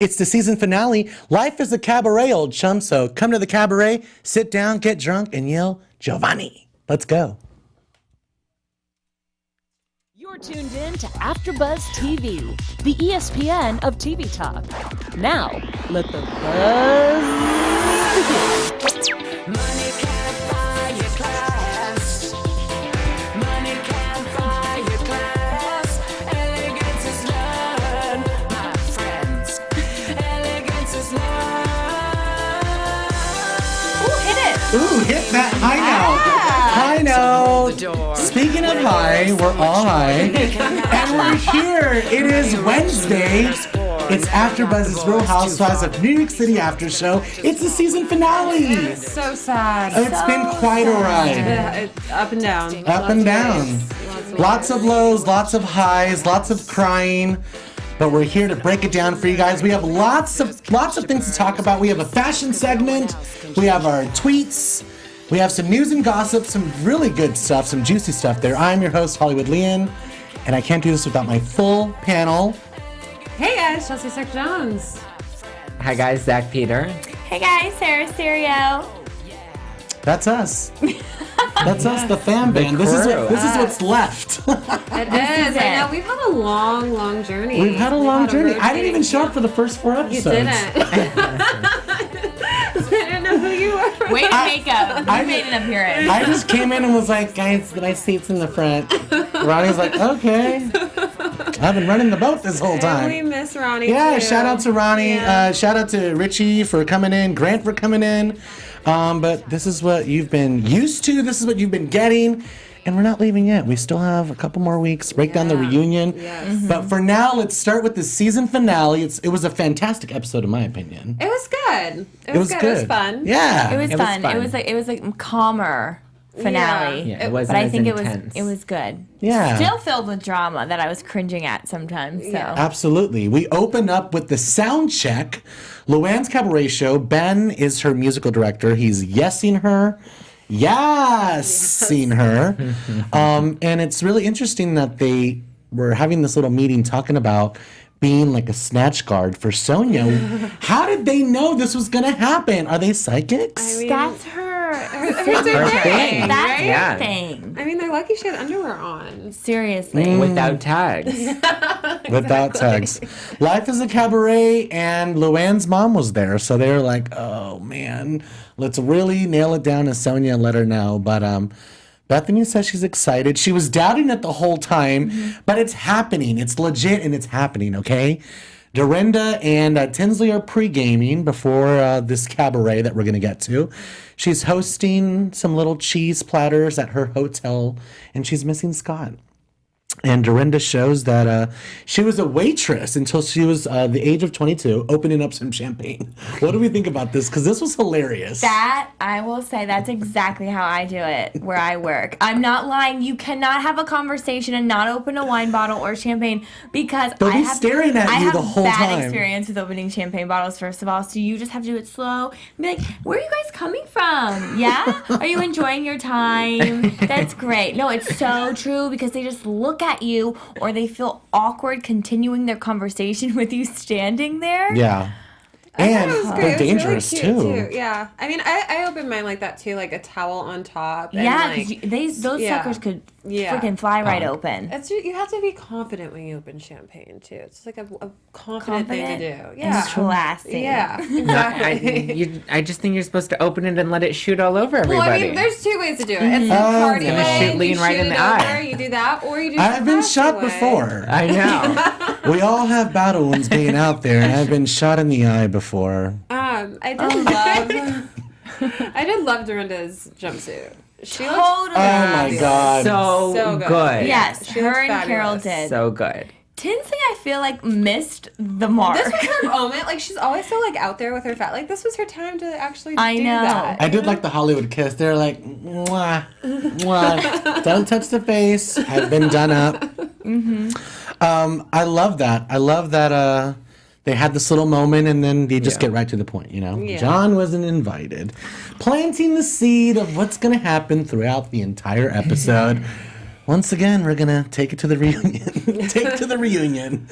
It's the season finale. Life is a cabaret, old chum. So come to the cabaret, sit down, get drunk, and yell, Giovanni. Let's go. You're tuned in to AfterBuzz TV, the ESPN of TV talk. Now, let the buzz begin. Money can't buy your class. Money can't buy your class. Elegance is learned, my friends. Elegance is learned. Ooh, hit it. Ooh, hit that high note. High note. Speaking of high, we're all high. And we're here. It is Wednesday. It's AfterBuzz's Real Housewives of New York City after show. It's the season finale. So sad. It's been quite a ride. Up and down. Up and down. Lots of lows, lots of highs, lots of crying. But we're here to break it down for you guys. We have lots of things to talk about. We have a fashion segment. We have our tweets. We have some news and gossip, some really good stuff, some juicy stuff there. I'm your host, Hollywood Leon, and I can't do this without my full panel. Hey guys, Chelsea Sec Jones. Hi guys, Zach Peter. Hey guys, Sarah Stereo. That's us. That's us, the fan band. This is what's left. It is. I know. We've had a long journey. We've had a long journey. I didn't even show up for the first 4 episodes. You didn't. I didn't know who you were. Way to make up. You made an appearance. I just came in and was like, guys, my seat's in the front. Ronnie's like, okay. I've been running the boat this whole time. And we miss Ronnie. Yeah, too. shout out to Ronnie. Yeah. Shout out to Richie for coming in. Grant for coming in. But this is what you've been used to. This is what you've been getting. And we're not leaving yet. We still have a couple more weeks to break down the reunion. Yes. Mm-hmm. But for now, let's start with the season finale. It was a fantastic episode, in my opinion. It was good. It was good. good. It was fun. Yeah. It was It was fun. fun. It was like calmer finale. Yeah, it wasn't But I as think intense. it was good. Yeah. Still filled with drama that I was cringing at sometimes. So Yeah. Absolutely. We open up with the sound check. Luann's Cabaret Show. Ben is her musical director. He's yesing her. Yes-ing her. And it's really interesting that they were having this little meeting talking about being like a snatch guard for Sonia. How did they know this was going to happen? Are they psychics? I mean, that's her thing, That's Yeah. her thing. I mean, they're lucky she had underwear on. Seriously. Without tags. Without tags. Life is a cabaret, and Luann's mom was there. So they were like, oh, man, let's really nail it down to Sonia and let her know. But Bethenny says she's excited. She was doubting it the whole time, but it's happening. It's legit, and it's happening, okay? Dorinda and Tinsley are pre-gaming before this cabaret that we're going to get to. She's hosting some little cheese platters at her hotel, and she's missing Scott. And Dorinda shows that she was a waitress until she was the age of 22, opening up some champagne. What do we think about this? Because this was hilarious. That, I will say, that's exactly how I do it where I work. I'm not lying. You cannot have a conversation and not open a wine bottle or champagne because They'll I be have, staring at I you have the whole bad time. experience with opening champagne bottles, first of all. So you just have to do it slow. Be like, where are you guys coming from? Yeah? Are you enjoying your time? That's great. No, it's so true because they just look at you or they feel awkward continuing their conversation with you standing there. Yeah. I thought And it was great. they're It was really dangerous, cute, too. Yeah. I mean, I open mine like that too, like a towel on top. And Yeah, like, 'cause those yeah. suckers could Yeah. freaking fly right open. It's you have to be confident when you open champagne too. It's like a confident thing to do. Yeah. And classy. Yeah. I, Exactly. I just think you're supposed to open it and let it shoot all over everybody. Well, I mean, there's two ways to do it. It's the Oh, party yeah. way. Shoot Lean you right shoot in it the over, eye. You do that, or you do. I've the been classy shot way. before. I know. We all have battle wounds being out there, and I've been shot in the eye before. I did love Dorinda's jumpsuit. She looked Totally. Oh my God. So good. good. Yes, She her looked and Carole fabulous. did. So good. Tinsley, I feel like, missed the mark. This was her moment. Like, she's always so, like, out there with her fat. Like, this was her time to actually I do know. that. I did like the Hollywood kiss. They're like, mwah, mwah. Don't touch the face. I've been done up. I love that. I love that they had this little moment and then they just get right to the point, you know? Yeah. John wasn't invited. Planting the seed of what's going to happen throughout the entire episode. Once again, we're going to take it to the reunion. Take it to the reunion.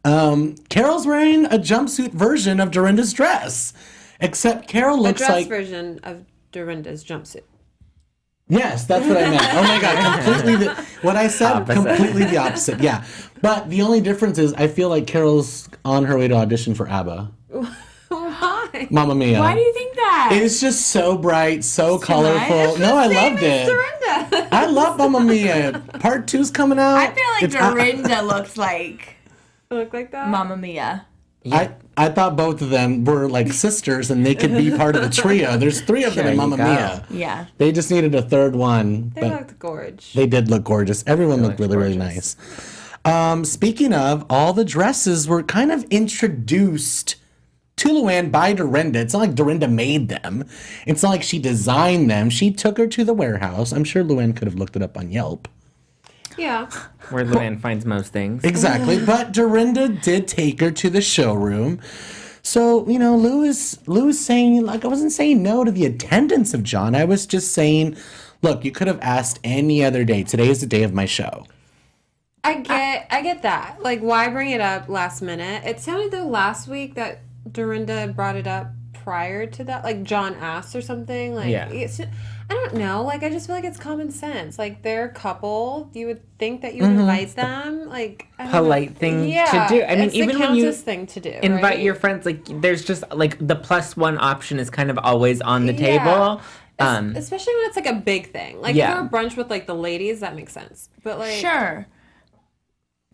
Carol's wearing a jumpsuit version of Dorinda's dress, except Carol A looks dress like version of Dorinda's jumpsuit. yes, that's what I meant. Oh my god, completely what I said, Opposite. completely the opposite. Yeah, but the only difference is I feel like Carol's on her way to audition for ABBA. Why? Mamma Mia. Why do you think that? It's just so bright, so colorful. No, I loved it. Dorinda. I love Mamma Mia. Part 2's coming out. I feel like It's- Dorinda looks like Look like that. Mamma Mia. I thought both of them were like sisters and they could be part of the trio. There's 3 of them There in you Mamma go. Mia. Yeah. They just needed a third one. They but looked gorgeous. they did look gorgeous. Everyone looked looked really, really gorgeous. nice. Speaking of, all the dresses were kind of introduced to Luann by Dorinda. It's not like Dorinda made them. It's not like she designed them. She took her to the warehouse. I'm sure Luann could have looked it up on Yelp. Yeah. Where Luann finds most things. Exactly. But Dorinda did take her to the showroom. So, you know, Lou is saying, like, I wasn't saying no to the attendance of John. I was just saying, look, you could have asked any other day. Today is the day of my show. I get that. Like, why bring it up last minute? It sounded though last week that Dorinda brought it up prior to that. Like John asked or something. Like, Yeah. I don't know. Like, I just feel like it's common sense. Like, they're a couple. You would think that you would invite them. Like, I don't know. Polite thing to do. I mean, it's even the when you countess thing to do. invite right? your friends, like there's just like the +1 option is kind of always on the Yeah. table. Especially when it's like a big thing. Like, Yeah. for a brunch with like the ladies, that makes sense. But like, Sure.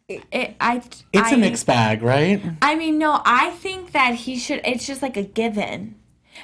It's a mixed bag, right? I mean, no, I think that he should. It's just like a given.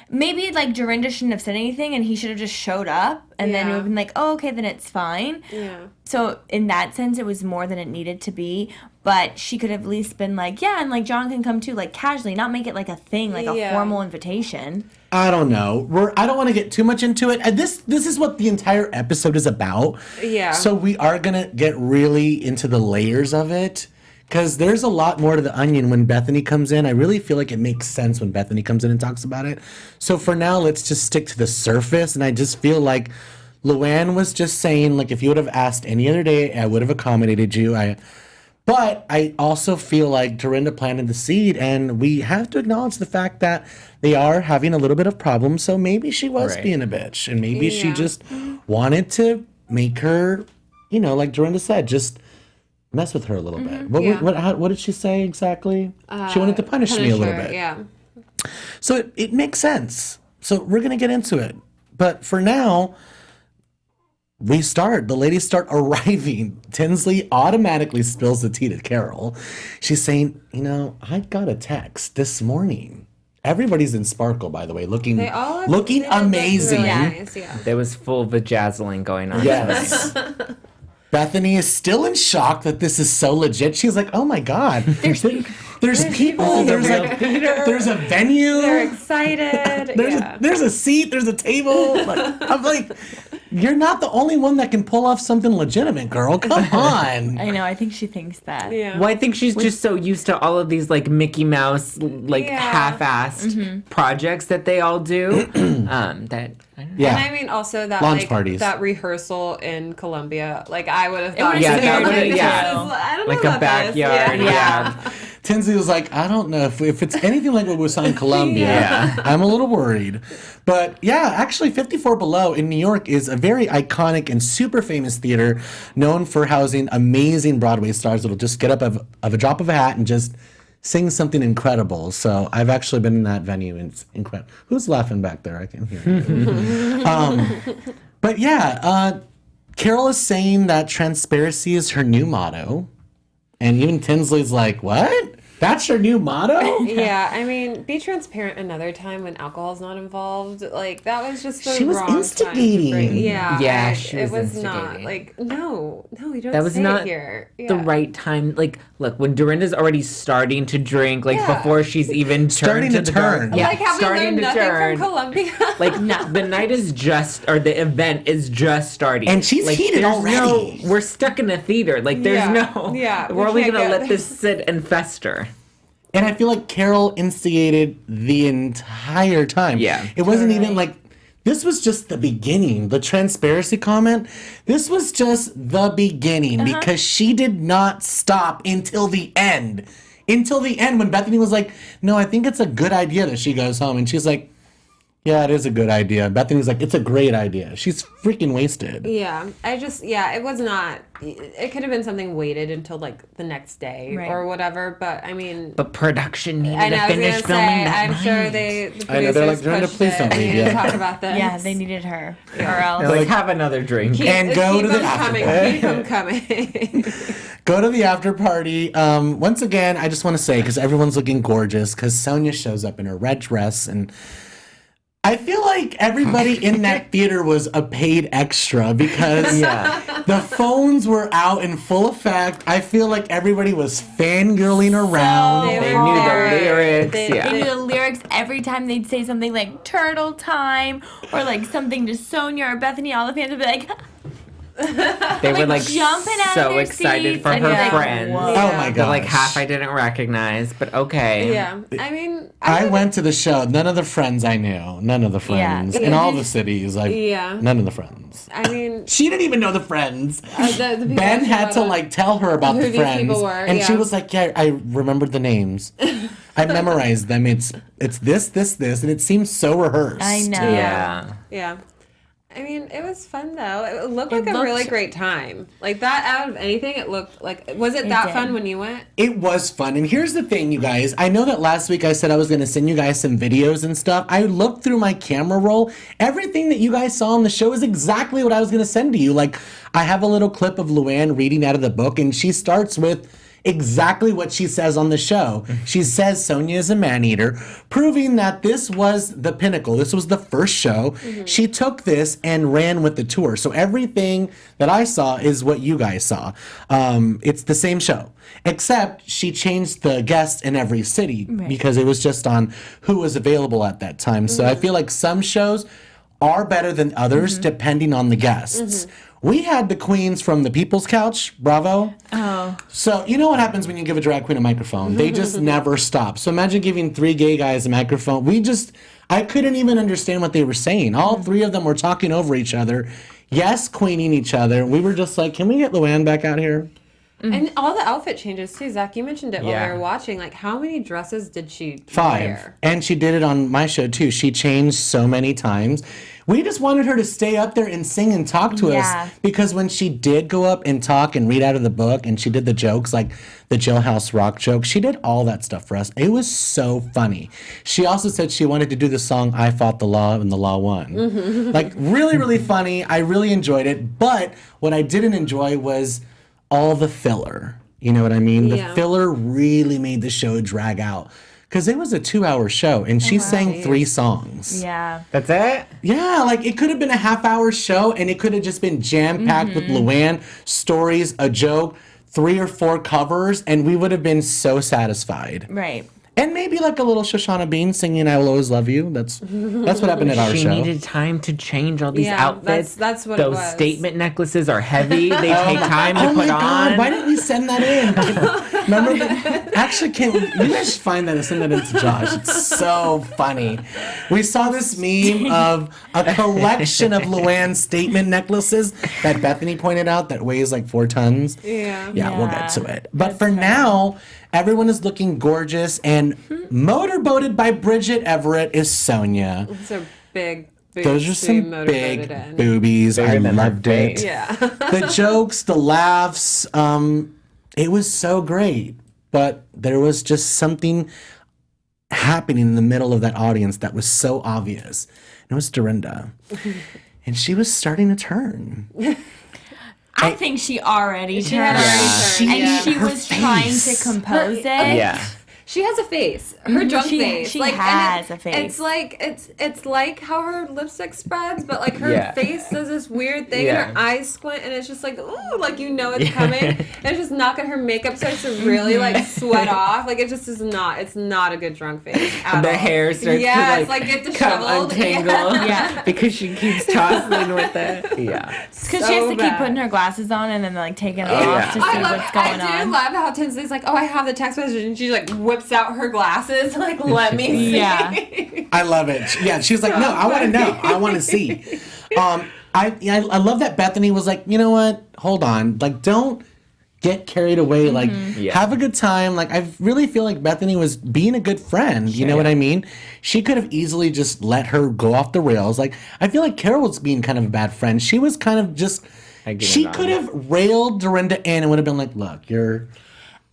Maybe like Dorinda shouldn't have said anything, and he should have just showed up, and then it would Yeah. have been like, oh, okay, then it's fine. Yeah. So in that sense, it was more than it needed to be. But she could have at least been like, yeah, and like John can come too, like casually, not make it like a thing, like a Yeah. formal invitation. I don't know. I don't want to get too much into it. This is what the entire episode is about. Yeah. So we are gonna get really into the layers of it because there's a lot more to the onion when Bethenny comes in. I really feel like it makes sense when Bethenny comes in and talks about it. So for now, let's just stick to the surface. And I just feel like Luann was just saying, like, if you would have asked any other day, I would have accommodated you. But I also feel like Dorinda planted the seed, and we have to acknowledge the fact that they are having a little bit of problems. So maybe she was Right. being a bitch, and maybe she Yeah. just wanted to make her, you know, like Dorinda said, just mess with her a little bit. Yeah. What did she say exactly? She wanted to punish me a little her, bit. Yeah. So it makes sense. So we're going to get into it. But for now, the ladies start arriving. Tinsley automatically spills the tea to Carol. She's saying, you know, I got a text this morning. Everybody's in sparkle, by the way, looking They all look amazing. Really nice, yeah. There was full vajazzling going on. Yes. Bethany is still in shock that this is so legit. She's like, "Oh my god, there's people. There's like, there's a venue. They're excited. There's a seat. There's a table." Like, I'm like, you're not the only one that can pull off something legitimate, girl. Come on. I know. I think she thinks that. Yeah. Well, I think she's just so used to all of these like Mickey Mouse, like Yeah. half-assed projects that they all do. That I don't know. Yeah. And I mean, also that Launch like parties. that rehearsal in Columbia, like I would have thought, would've Yeah, scared that me would too. I don't like know a about backyard. This. Yeah. Tinsley was like, I don't know if it's anything like what we saw in Columbia. Yeah. I'm a little worried. But yeah, actually 54 Below in New York is a very iconic and super famous theater known for housing amazing Broadway stars that'll just get up of a drop of a hat and just sing something incredible. So I've actually been in that venue and it's incredible. Who's laughing back there? I can hear you. But yeah, Carol is saying that transparency is her new motto. And even Tinsley's like, what? That's your new motto? Yeah, I mean, be transparent another time when alcohol's not involved. Like that was just the She was wrong time to instigating. bring- Yeah, Yeah, she it was was not instigating. like no, you don't. That was say not it here. the Yeah. right time. Like, look, when Dorinda's already starting to drink, like Yeah. before she's even Starting turned to the dark- turn. Yeah, Like having starting learned to nothing turn. from Columbia. Like the night is just, or the event is just starting, And she's like, heated there's already. we're stuck in a theater. Like there's Yeah. no, Yeah, we We're only can't gonna get- let this sit and fester. And I feel like Carol instigated the entire time. Yeah. It wasn't even like, this was just the beginning. The transparency comment, this was just the beginning because she did not stop until the end. until the end when Bethenny was like, no, I think it's a good idea that she goes home. And she's like, yeah, it is a good idea. Bethany was like, it's a great idea. She's freaking wasted. Yeah, it was not. It could have been something waited until like the next day Right. or whatever. But I mean, But production needed I know, to I was finish gonna filming say, that I'm night. sure the producers I know, they're like, Dorinda, pushed please it. don't We leave need to yet. talk about this. Yeah, they needed her. Or They're else. like, have another drink. And go to the after coming. party. Keep them coming. Go to the after party. Once again, I just want to say, because everyone's looking gorgeous, because Sonia shows up in her red dress, and I feel like everybody in that theater was a paid extra because Yeah. the phones were out in full effect. I feel like everybody was fangirling around. They They were knew the there. lyrics. They- They Yeah. knew the lyrics every time they'd say something like turtle time or like something to Sonia or Bethany. All the fans would be like, They were like jumping out of so their excited seats for and her you're like, friends. whoa. Oh my They're like gosh. half I didn't recognize, but okay. Yeah, I mean, I went to the show. None of the friends I knew. None of the friends. In all the cities. Yeah. None of the friends. I mean, She didn't even know the friends. the people Ben that had to showed up- like tell her about who the these friends, people were, and she yeah. was like, "Yeah, I remembered the names. I memorized them. It's this, and it seems so rehearsed." I know. Yeah. Yeah. I mean, it was fun though. It looked It like a really looked- great time. Like that out of anything, it looked like. Was it that did. fun when you went? It was fun. And here's the thing, you guys. I know that last week I said I was going to send you guys some videos and stuff. I looked through my camera roll. Everything that you guys saw on the show is exactly what I was going to send to you. Like, I have a little clip of Luann reading out of the book, and she starts with exactly what she says on the show. She says Sonia is a man-eater, proving that this was the pinnacle. This was the first show. She took this and ran with the tour. So everything that I saw is what you guys saw. It's the same show, except she changed the guests in every city because it was just on who was available at that time. So I feel like some shows are better than others depending on the guests. We had the queens from the People's Couch, Bravo. Oh. So you know what happens when you give a drag queen a microphone? They just never stop. So imagine giving 3 gay guys a microphone. I couldn't even understand what they were saying. All 3 of them were talking over each other. Yes, queening each other. We were just like, can we get Luann back out here? And all the outfit changes too. Zach, you mentioned it while Yeah. we were watching. Like, how many dresses did she 5. wear? And she did it on my show too. She changed so many times. We just wanted her to stay up there and sing and talk to Yeah. us because when she did go up and talk and read out of the book and she did the jokes like the Jailhouse Rock joke, she did all that stuff for us. It was so funny. She also said she wanted to do the song I Fought the Law and the Law Won. Like really, really funny. I really enjoyed it. But what I didn't enjoy was all the filler. You know what I mean? The Yeah. filler really made the show drag out. Because it was a 2-hour show and she sang 3 songs. Yeah. That's it? Yeah, like it could have been a half-hour show and it could have just been jam-packed with Luann, stories, a joke, 3 or 4 covers, and we would have been so satisfied. Right. And maybe like a little Shoshana Bean singing "I Will Always Love You." That's what happened at our She show. needed time to change all these Yeah, outfits. that's what it Those was. statement necklaces are heavy. They take time to Oh my put God! on. Why didn't we send that in? Remember that? Actually, can you guys should find that and send that in to Josh? It's so funny. We saw this meme of a collection of Luann statement necklaces that Bethenny pointed out that weighs like 4 tons. Yeah. Yeah, we'll get Yeah. to it. But for now, everyone is looking gorgeous, and motorboated by Bridget Everett is Sonia. Those are big boobs. Those are to some motivate big it in. boobies. Bigger I than her loved it. face. Yeah. The jokes, the laughs, it was so great. But there was just something happening in the middle of that audience that was so obvious. And it was Dorinda. And she was starting to turn. I think she already She had turned. already turned, And yeah. she Her was trying to face. compose it. Yeah. She has a face. Her drunk She- face. she and has a face. It's like it's like how her lipstick spreads, but like her Yeah. face does this weird thing, Yeah. and her eyes squint, and it's just like ooh, like you know it's coming. And it's just not good. Her makeup starts to really like sweat off. Like it just is not. It's not a good drunk face. At The all. hair starts yeah, to it's like get come disheveled. untangled. Yeah. Because she keeps tossing with it. Yeah. Because she has So to keep bad. putting her glasses on and then like taking it Yeah. off to see what's going I do on. love how Tinsley's like, oh, I have the text message, and she like whips out her glasses, like, let me see. Yeah. I love it. Yeah, she was like, no, I want to know. I want to see. I love that Bethenny was like, you know what? Hold on. Like, don't get carried away. Like, Yeah. have a good time. Like, I really feel like Bethenny was being a good friend. You know what I mean? She could have easily just let her go off the rails. Like, I feel like Carole was being kind of a bad friend. She was kind of just. She could have railed Dorinda in and would have been like, "Look,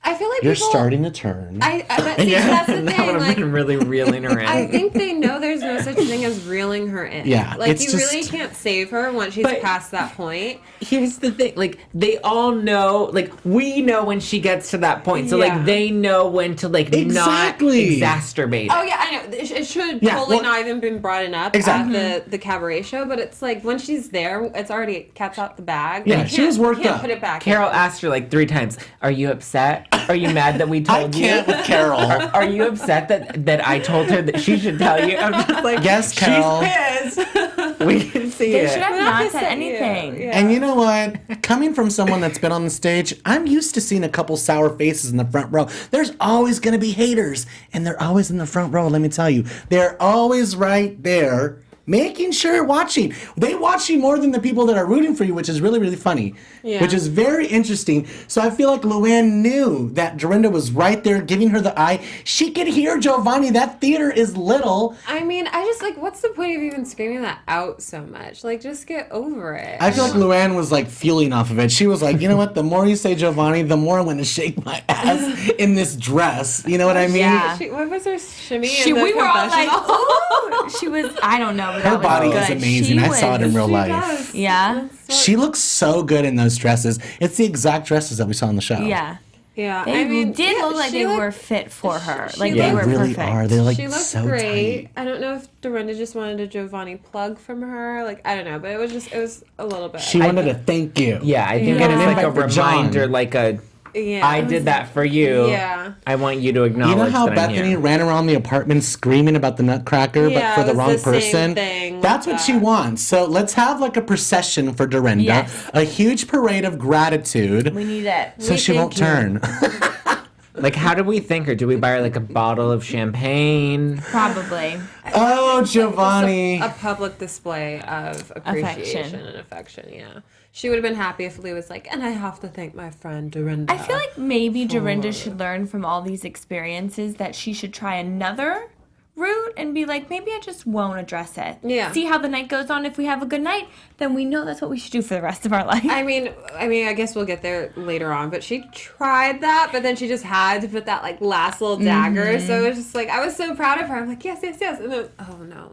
I feel like you're people, starting to turn." but see, that's the That thing. would have Like, been really reeling her in. I think they know there's no such thing as reeling her in. Yeah, like it's you just- really can't save her once she's But- past that point. Here's the thing, like they all know, like we know when she gets to that point, so Yeah. like they know when to like Exactly. not exacerbate. Oh yeah, I know. It should Yeah, totally well- not even been brought up Exactly. at the cabaret show, but it's like when she's there, it's already cat's out the bag. Yeah, You she was can't- worked you can't up. Put it back. Carol in. asked her like 3 times, "Are you upset? Are you mad that we I told can't you? with Carole. Are you upset that I told her that she should tell you?" I'm just like, Yes, Carole. She's pissed. We can see They it. should have Not not to said say anything. you. Yeah. And you know what? Coming from someone that's been on the stage, I'm used to seeing a couple sour faces in the front row. There's always going to be haters, and they're always in the front row, let me tell you. They're always right there, making sure watching. They watch you more than the people that are rooting for you, which is really, really funny. Yeah. Which is very interesting. So I feel like Luann knew that Dorinda was right there giving her the eye. She could hear Giovanni. That theater is little. I mean, I just like, what's the point of even screaming that out so much? Like, just get over it. I feel like Luann was like fueling off of it. She was like, you know what? The more you say Giovanni, the more I'm going to shake my ass in this dress. You know what I mean? Yeah. What was her shimmy? We were all like, "Ooh." She was, I don't know, but Her that was body good. is amazing. She I saw it in was- real She life. does. Yeah. She looks so good in those dresses. It's the exact dresses that we saw on the show. Yeah. Yeah, They I mean, did yeah, look like she they looked- were fit for her. she Like They they were really perfect. are. They're like She looked so great. tight. I don't know if Dorinda just wanted a Giovanni plug from her. Like, I don't know, but it was a little bit. She wanted to thank you. Yeah, I think Yeah. it's like a Invite for John. reminder, like a yeah, I did that for you. Yeah. I want you to acknowledge. You know how that I'm Bethenny here. ran around the apartment screaming about the Nutcracker, Yeah, but for the it was wrong the same person? thing with That's what she that. wants. So let's have like a procession for Dorinda. Yes. A huge parade of gratitude. We need it. So We she won't thank turn. Like, how do we think her? Do we buy her like a bottle of champagne? Probably. Oh, Giovanni. a public display of appreciation Affection. and affection. Yeah, she would have been happy if Lee was like, and I have to thank my friend Dorinda. I feel like maybe Dorinda should learn from all these experiences that she should try another route and be like, maybe I just won't address it. Yeah. See how the night goes on. If we have a good night, then we know that's what we should do for the rest of our life. I mean, I guess we'll get there later on, but she tried that, but then she just had to put that like last little dagger. So it was just like, I was so proud of her. I'm like, yes, yes, yes. And then, oh no.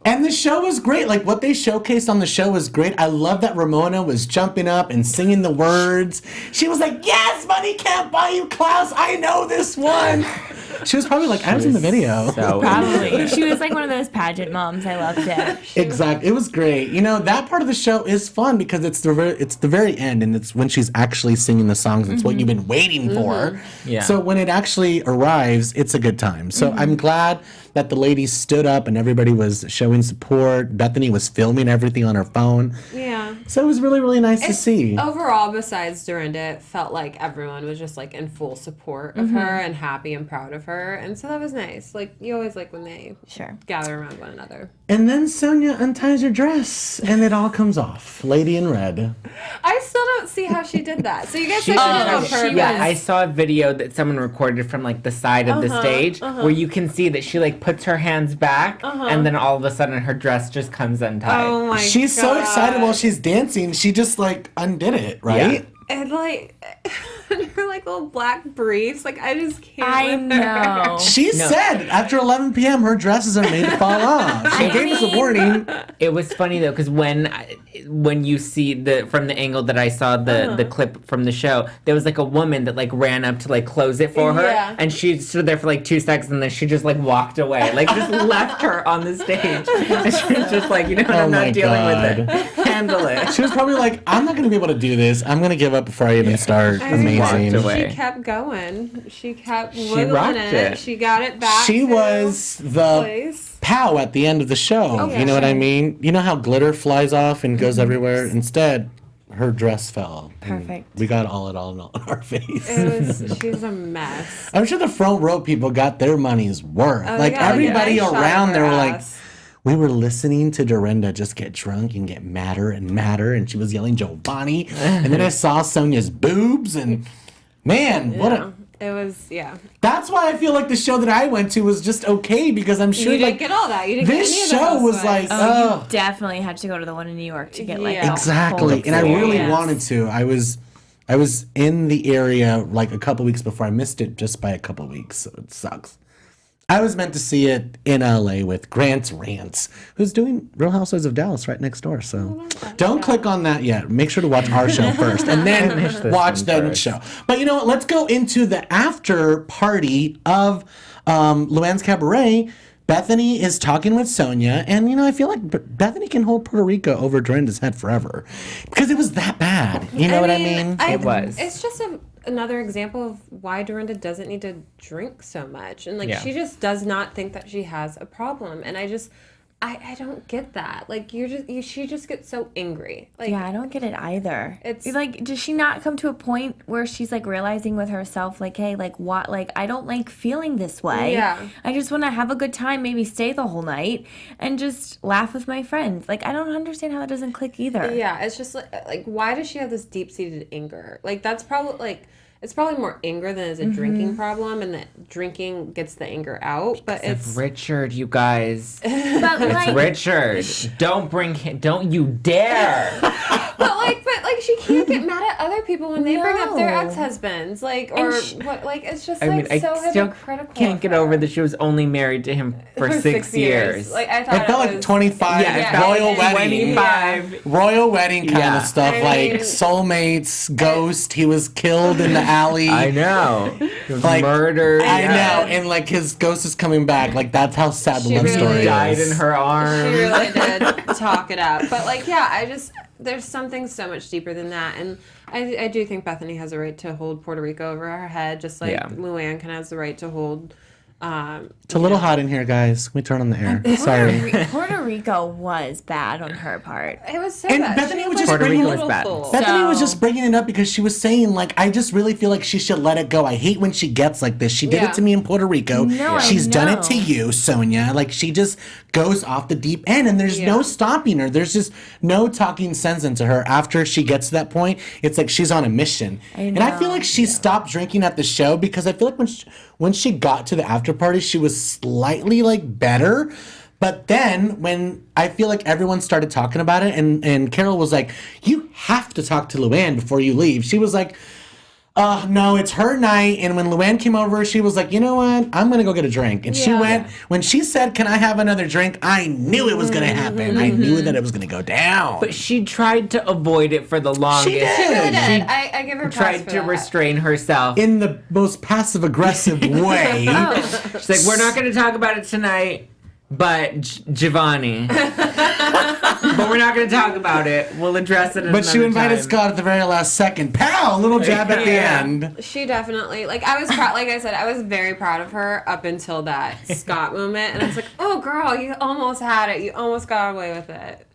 And the show was great. Like what they showcased on the show was great. I love that Ramona was jumping up and singing the words. She was like, "Yes, money can't buy you Klaus. I know this one." She was probably like, "I was in the video." So Probably. She was like one of those pageant moms. I loved it. Exactly. It was great. You know, that part of the show is fun because it's the very end and it's when she's actually singing the songs. It's what you've been waiting for. Yeah. So when it actually arrives, it's a good time. So I'm glad that the ladies stood up and everybody was showing support. Bethenny was filming everything on her phone. Yeah. So it was really, really nice to see. Overall, besides Dorinda, it felt like everyone was just like in full support of her and happy and proud of her. And so that was nice. Like, you always like when they Sure. gather around one another. And then Sonia unties her dress and it all comes off. Lady in red. I still don't see how she did that. So you guys said she did it on she- purpose. yeah, I saw a video that someone recorded from like the side of the stage where you can see that she like puts her hands back and then all of a sudden her dress just comes untied. Oh my She's so excited God. while she's dancing. She just like undid it, right? And like her like little black briefs, like I just can't. I with her. know. She said after 11 p.m. her dresses are made to fall off. She gave us a warning. It was funny though because when you see the from the angle that I saw the clip from the show, there was like a woman that like ran up to like close it for her, Yeah. and she stood there for like 2 seconds, and then she just like walked away, like just left her on the stage. And she was just like, you know, what, Oh I'm my not dealing with God. it. Handle it. She was probably like, I'm not going to be able to do this. I'm going to give up before I even start. I mean, Amazing. walked away. She kept going. She kept wiggling rocked it. it. She got it back. She to was the place. pow at the end of the show. Oh, You know what I mean? You know how glitter flies off and goes everywhere? Instead, her dress fell. and Perfect. We got all on our face. She was a mess. I'm sure the front row people got their money's worth. Oh, like yeah, everybody yeah, they shot around her there were like, ass. we were listening to Dorinda just get drunk and get madder and madder, and she was yelling Giovanni. And then I saw Sonia's boobs, and man, what a... It was, yeah. That's why I feel like the show that I went to was just okay, because I'm sure You didn't like get all that. You didn't get any this of the show was Housewives. like, Oh, you definitely had to go to the one in New York to get like Yeah. the exactly, whole and I really experience. wanted to. I was in the area like a couple weeks before. I missed it just by a couple weeks, so it sucks. I was meant to see it in LA with Grant Rants, who's doing Real Housewives of Dallas right next door. So don't click on that yet. Make sure to watch our show first and then Finish this watch one that first. show. But you know what? Let's go into the after party of Luann's Cabaret. Bethenny is talking with Sonia, and you know, I feel like Bethenny can hold Puerto Rico over Dorinda's head forever because it was that bad. You know what I mean? It was. It's just another example of why Dorinda doesn't need to drink so much, and like Yeah. she just does not think that she has a problem, and I don't get that. Like she just gets so angry. Like Yeah, I don't get it either. It's- It's like, does she not come to a point where she's like realizing with herself, like, hey, like what, like I don't like feeling this way. Yeah. I just want to have a good time, maybe stay the whole night and just laugh with my friends. Like I don't understand how that doesn't click either. yeah, it's just like why does she have this deep seated anger? Like that's probably like. It's probably more anger than it's a drinking problem, and that drinking gets the anger out. But it's Richard, you guys. But It's like, Richard. Don't bring him. Don't you dare. but like she can't get mad at other people when they bring up their No. ex-husbands, like or And what? Like it's just I like mean, I so still hypocritical. can't of get her. over that she was only married to him for 6 years. Like I thought It felt like was, 25 Yeah, it Yeah, felt royal like wedding. 25. Royal wedding kind Yeah. of stuff, I like mean- soulmates, ghost. He was killed in the alley. I know. He was Like, murdered. I yeah. know, and like his ghost is coming back. Like that's how sad the She love really story Died is. in her arms. She really did talk it up. But like, yeah, there's something so much deeper than that, and I do think Bethenny has a right to hold Puerto Rico over her head, just like Yeah. Luann can has the right to hold. It's a little hot in here, guys. Can we turn on the air? Sorry. Puerto Rico was bad on her part. It was so And bad. Bethany She was like just Puerto a bringing Rico little was bad. fool. Bethany was So- just bringing it up because she was saying, like, I just really feel like she should let it go. I hate when she gets like this. She did Yeah. it to me in Puerto Rico. No, I She's done it know. to you, Sonia. Like, she just goes off the deep end, and there's no stopping her. There's just no talking sense into her. After she gets to that point, it's like she's on a mission. And I feel know, like she stopped drinking at the show because I feel like when she got to the after party, she was slightly like better. But then when I feel like everyone started talking about it, and Carole was like, you have to talk to Luann before you leave. She was like, no, it's her night. And when Luann came over, she was like, you know what? I'm going to go get a drink. And she went, when she said, can I have another drink? I knew it was going to happen. I knew that it was going to go down. But she tried to avoid it for the longest. She did. She really did. She I give her props tried for to that. restrain herself. In the most passive aggressive way. She's like, we're not going to talk about it tonight, but Giovanni. But we're not going to talk about it. We'll address it But she another invited time. Scott at the very last second. Pow! Little jab at the Yeah. end. She definitely, like, I was proud, like I said, I was very proud of her up until that Scott moment. And I was like, oh, girl, you almost had it. You almost got away with it.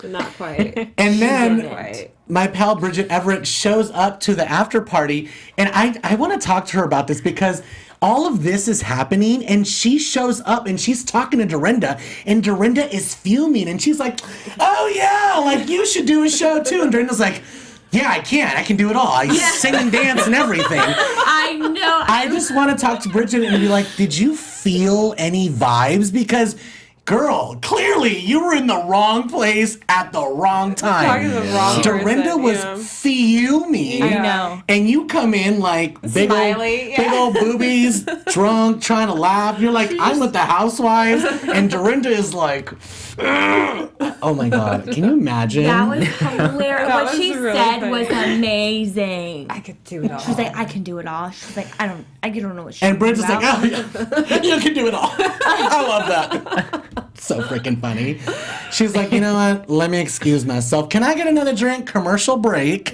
But not quite. And Not then quite. my pal Bridget Everett shows up to the after party, and I want to talk to her about this because all of this is happening, and she shows up and she's talking to Dorinda, and Dorinda is fuming, and she's like, oh yeah, like you should do a show too. And Dorinda's like, yeah, I can. I can do it all. I sing and dance and everything. I know. I just want to talk to Bridget and be like, did you feel any vibes? Because, girl, clearly you were in the wrong place at the wrong time. Talking to the wrong Dorinda person, was yeah. fuming. I know. And you come in like big Smiley, big old boobies, drunk, trying to laugh. You're like, I'm with the Housewives. And Dorinda is like, oh my God. Can you imagine? That was hilarious. That What was she really said funny. was amazing. I could do it all. She was like, I can do it all. She's like, I don't know what she's And Bridget's like, about. oh, yeah, you can do it all. I love that. So freaking funny. She's like, you know what? Let me excuse myself. Can I get another drink? Commercial break.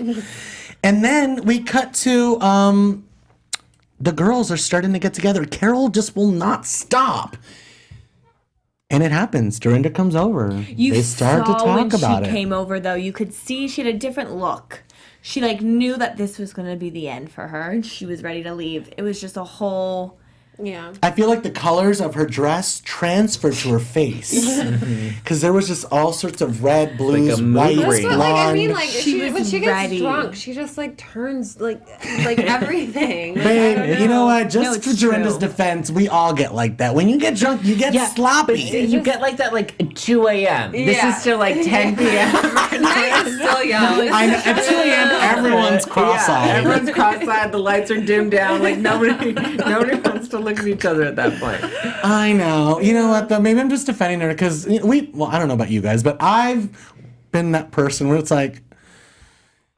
And then we cut to the girls are starting to get together. Carole just will not stop. And it happens. Dorinda comes over. They start to saw when talk about she it. came over, though, you could see she had a different look. She like knew that this was going to be the end for her, and she was ready to leave. It was just a whole Yeah. I feel like the colors of her dress transferred to her face. Because there was just all sorts of red, blues, a mood white, That's ring. what, like, I mean, blonde. like, She when was she gets ready. drunk, she just, like, turns, like everything. Like, I Babe, don't you know what? No, Just it's for Dorinda's true. defense, we all get like that. When you get drunk, you get sloppy. You get like that like at 2 a.m. This Yeah. is still like 10 p.m. I'm still young. I know, at 2 a.m., everyone's cross-eyed. Yeah, everyone's cross-eyed. The lights are dimmed down. Like nobody wants to look at each other at that point. I know. You know what, though? Maybe I'm just defending her because well, I don't know about you guys, but I've been that person where it's like,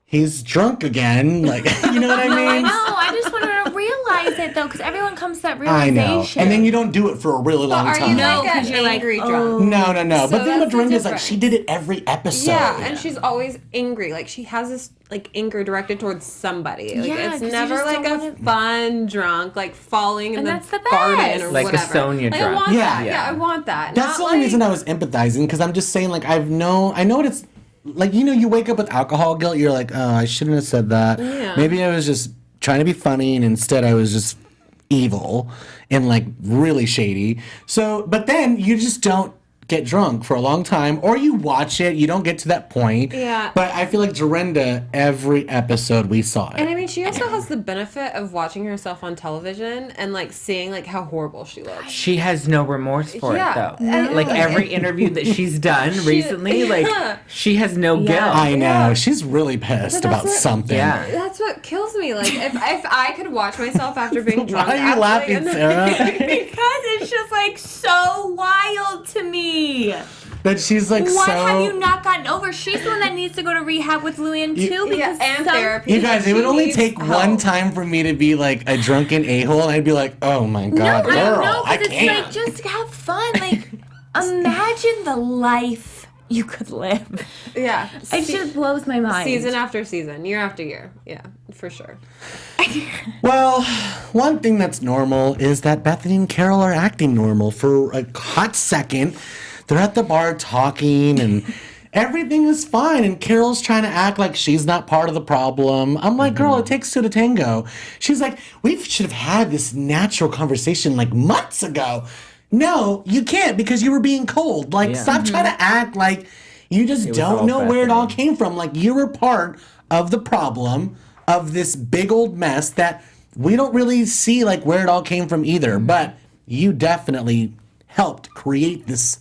he's drunk again. Like, you know what I No, I mean? know. I just want her to realize it though, because everyone comes to that I realization. know. And then you don't do it for a really long Are time. you No, like 'cause an you're like, angry oh. drunk? No. So But the thing that's about the Dorinda is like difference. she did it every episode. Yeah, and she's always angry. Like she has this like anger directed towards somebody. Like Yeah, it's 'cause you never just like don't a wanna- fun drunk, like falling in And the that's the garden best. or Like a whatever. Sonia Like, I drunk. want Yeah. that. Yeah, Yeah. I want that. That's Not the only like, reason I was empathizing because I'm just saying, like, I know what it's like. You know, you wake up with alcohol guilt. You're like, oh, I shouldn't have said that. Yeah. Maybe I was just trying to be funny, and instead I was just evil and like really shady. So, but then you just don't get drunk for a long time, or you watch it. You don't get to that point. Yeah. But I feel like Dorinda, every episode we saw it. And I mean, she also has the benefit of watching herself on television and like seeing like how horrible she looks. She has no remorse for Yeah. it though. No. Like every interview that she's done recently, like she has no guilt. I know Yeah. she's really pissed But that's about what- something. Yeah. That's what kills me. Like if I could watch myself after being drunk. Why are you actually, laughing, and then- Sarah? Because it's just like so wild to me. That she's like What so. have you not gotten over? She's the one that needs to go to rehab with Luann too. Yeah, Because and some- therapy. You guys, it would She only needs take help. one time for me to be like a drunken a-hole, and I'd be like, oh my god, No, girl, I know, I because it's can't. like just have fun. Like imagine the life you could live. Yeah. It just blows my mind. Season after season, year after year. Yeah, for sure. Well, one thing that's normal is that Bethenny and Carole are acting normal for a hot second. They're at the bar talking and everything is fine. And Carol's trying to act like she's not part of the problem. I'm like, girl, it takes two to tango. She's like, we should have had this natural conversation like months ago. No, you can't because you were being cold. Like, Yeah. stop trying to act like you just was don't all know where it all Bethenny. came from. Like, you were part of the problem of this big old mess that we don't really see like where it all came from either. But you definitely helped create this.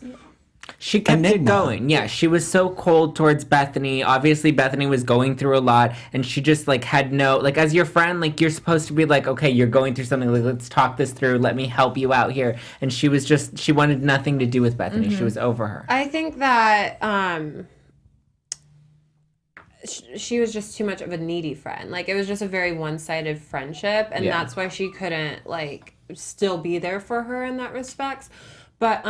She kept it Enigma. going. Yeah, she was so cold towards Bethenny. Obviously, Bethenny was going through a lot, and she just like had no like as your friend, like you're supposed to be like, okay, you're going through something. Like let's talk this through. Let me help you out here. And she was just she wanted nothing to do with Bethenny. She was over her. I think that she was just too much of a needy friend. Like it was just a very one-sided friendship, and Yeah. that's why she couldn't like still be there for her in that respects. But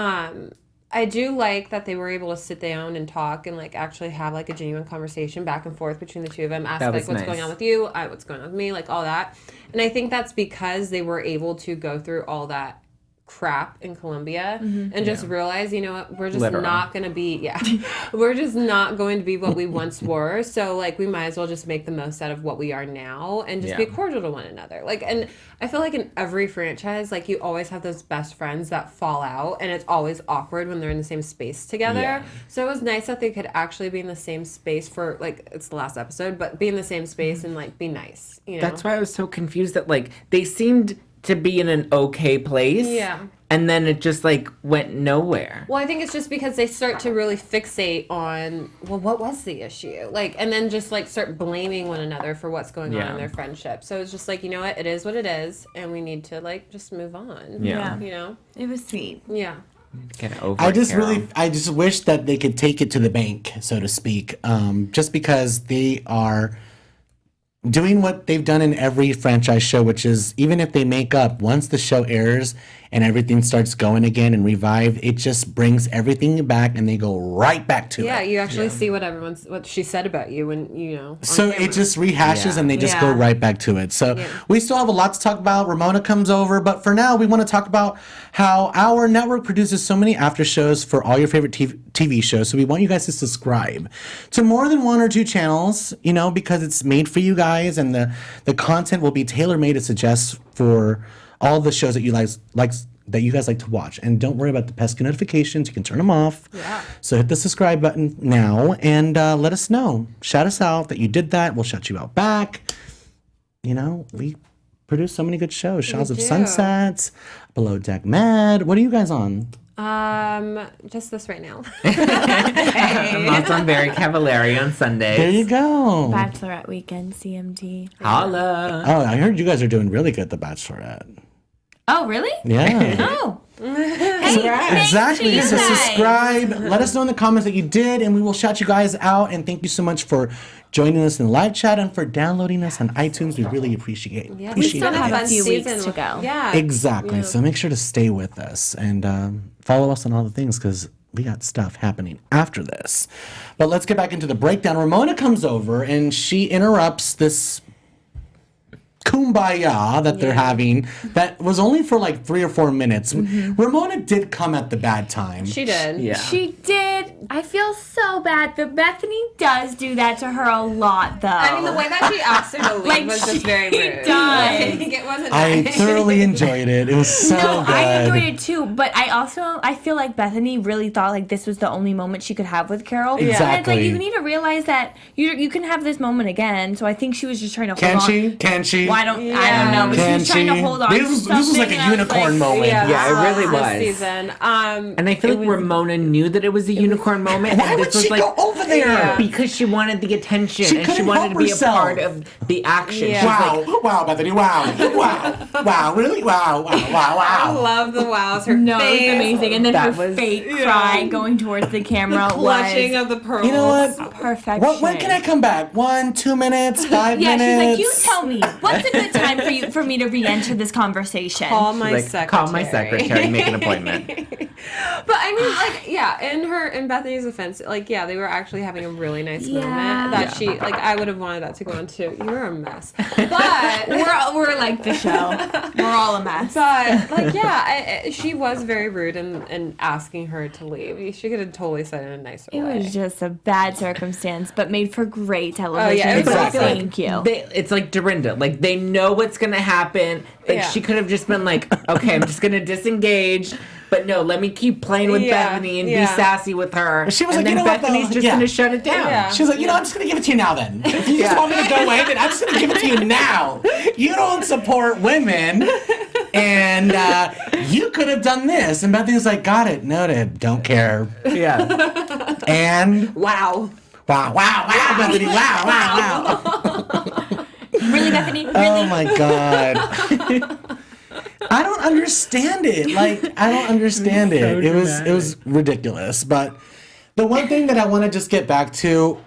I do like that they were able to sit down and talk and like actually have like a genuine conversation back and forth between the two of them. Ask That like was what's nice. going on with you, what's going on with me, like all that. And I think that's because they were able to go through all that crap in Colombia and just realize, you know what, we're just Literal. not going to be, we're just not going to be what we once were. So like we might as well just make the most out of what we are now and just be Yeah. cordial to one another. Like, and I feel like in every franchise, like you always have those best friends that fall out and it's always awkward when they're in the same space together. Yeah. So it was nice that they could actually be in the same space for like, it's the last episode, but be in the same space and like be nice, you know? That's why I was so confused that like they seemed to be in an okay place. Yeah. And then it just like went nowhere. Well, I think it's just because they start to really fixate on, well, what was the issue? Like, and then just like start blaming one another for what's going on Yeah. in their friendship. So it's just like, you know what? It is what it is. And we need to like just move on. Yeah. You know? It was sweet. Yeah. Get over I it, just Carol. I just wish that they could take it to the bank, so to speak. Just because they are doing what they've done in every franchise show, which is even if they make up, once the show airs and everything starts going again and revive, it just brings everything back and they go right back to Yeah. it. You actually see what she said about you when, you know. on So camera. it just rehashes Yeah. and they just go Yeah. right back to it. So we still have a lot to talk about. Ramona comes over, but for now we want to talk about how our network produces so many after shows for all your favorite TV shows. So we want you guys to subscribe to more than one or two channels, you know, because it's made for you guys and the content will be tailor-made to suggest for all the shows that you that you guys like to watch. And don't worry about the pesky notifications. You can turn them off. Yeah. So hit the subscribe button now and let us know. Shout us out that you did that. We'll shout you out back. You know, we produce so many good shows. Shaws of do. Sunsets, Below Deck Med. What are you guys on? Just this right now. I'm also on Very Cavallari on Sundays. There you go. Bachelorette weekend, CMT. Holla. Oh, I heard you guys are doing really good at The Bachelorette. Oh, really? Yeah. Oh. Hey, Exactly. thanks, So you guys. subscribe. Let us know in the comments that you did, and we will shout you guys out. And thank you so much for joining us in the live chat and for downloading us on iTunes. We really appreciate Yeah, appreciate still have it. a few weeks to go. Yeah. Exactly. So make sure to stay with us and follow us on all the things because we got stuff happening after this. But let's get back into the breakdown. Ramona comes over and she interrupts this kumbaya that they're having that was only for like 3 or 4 minutes. Ramona did come at the bad time. She did. Yeah. She did. I feel so bad, but Bethenny does do that to her a lot, though. I mean, the way that she asked her to leave Like, was she just very rude. does. Like, it wasn't I nice. thoroughly enjoyed it. It was so No, good. I enjoyed it too, but I feel like Bethenny really thought like this was the only moment she could have with Carole. And it's Exactly. like you need to realize that you can have this moment again. So I think she was just trying to hold Can on. she? Can she? Well, I don't know, but she Can was trying to she? hold on. This to was like something, a and I was unicorn like, moment. Yeah, it really this was. season. And I feel like Ramona knew that it was a unicorn moment. Why and would this was she like, go over there? Yeah. because she wanted the attention She and she couldn't wanted help to be herself. a part of the action. Yeah. She's Wow, like, wow, Bethany, wow, really, wow. I love the wows. Her No, it face, was amazing. And then That her was- fake cry going towards the camera clutching was of the pearls. You know what? perfection. When can I come back? 1, 2 minutes, 5 Yeah, minutes? she's like, you tell me. What's a good time for me to re-enter this conversation? Call my like, secretary. call my secretary, make an appointment. But I mean, like, yeah, in Bethany's offense, like, yeah, they were actually having a really nice moment that she, like, I would have wanted that to go on too. You were a mess. But, we're like the show. We're all a mess. but like, yeah, she was very rude in asking her to leave. She could have totally said it in a nicer It way. was just a bad circumstance, but made for great television. Oh, yeah, it was so awesome. thank you. It's like Dorinda. Like, they know what's going to happen. Like, Yeah. she could have just been like, okay, I'm just going to disengage. But no, let me keep playing with Yeah, Bethany and yeah. be sassy with her. She was and like, then you know what, Bethany's though? just Yeah. going to shut it down. Yeah. She's like, you know, I'm just going to give it to you now then. If you just want me to go away, then I'm just going to give it to you now. You don't support women, and you could have done this. And Bethany's like, got it, noted, don't care. Yeah. And Wow. wow, Bethany, wow. Really, Bethany? Really? Oh my God. I don't understand it. Like, I don't understand it. So It was ridiculous. But the one thing that I want to just get back to,